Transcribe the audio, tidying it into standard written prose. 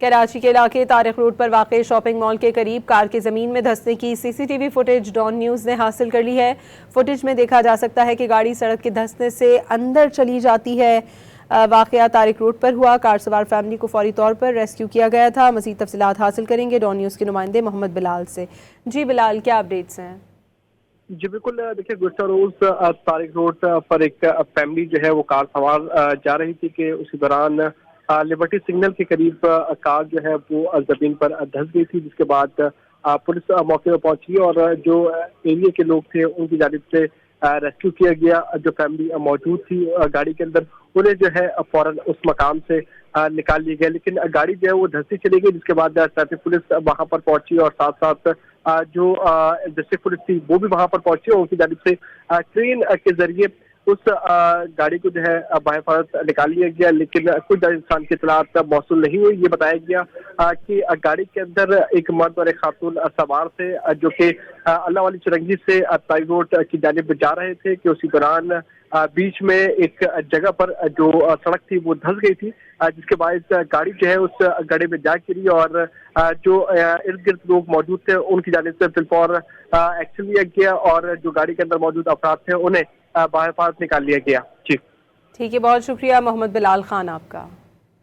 कराची के इलाके तारिक रोड पर वाक़ शॉपिंग मॉल के करीब कार के ज़मीन में धंसने की सीसीटीवी फुटेज डॉन न्यूज़ ने हासिल कर ली है। फुटेज में देखा जा सकता है कि गाड़ी सड़क के धंसने से अंदर चली जाती है। वाक़या तारिक रोड पर हुआ। कार सवार फैमिली को फौरी तौर पर रेस्क्यू किया गया था। मज़ीद तफसीलात हासिल करेंगे डॉन न्यूज़ के नुमाइंदे मोहम्मद बिलाल से। जी बिलाल, क्या अपडेट्स हैं? जी बिल्कुल, देखिए गुज़श्ता रोज तारिक रोड पर एक फैमिली जो है वो कार सवार जा रही थी कि उसी दौरान लिबर्टी सिग्नल के करीब कार जो है वो जमीन पर धंस गई थी, जिसके बाद पुलिस मौके पर पहुंची और जो एरिया के लोग थे उनकी जानिब से रेस्क्यू किया गया। जो फैमिली मौजूद थी गाड़ी के अंदर, उन्हें जो है फौरन उस मकाम से निकाल लिया गया, लेकिन गाड़ी जो है वो धंसती चली गई, जिसके बाद ट्रैफिक पुलिस वहां पर पहुंची और साथ साथ जो डिस्ट्रिक्ट पुलिस थी वो भी वहां पर पहुंची और उनकी जानिब से ट्रेन के जरिए उस गाड़ी को जो है बाहिफाजत निकाल लिया गया, लेकिन कुछ इंसान की इत्तलात मौसूल नहीं हुई। ये बताया गया कि गाड़ी के अंदर एक मर्द और एक खातून सवार थे, जो कि अल्लाह वाली चुरंगी से तारिक रोड की जानिब जा रहे थे कि उसी दौरान बीच में एक जगह पर जो सड़क थी वो धंस गई थी, जिसके बाद गाड़ी जो है उस गड्ढे में जा गिरी और जो इर्द गिर्द लोग मौजूद थे उनकी जानिब से फिलफौर एक्शन लिया गया और जो गाड़ी के अंदर मौजूद अफराद थे उन्हें बाहर निकाल लिया गया। जी ठीक है, बहुत शुक्रिया मोहम्मद बिलाल खान आपका।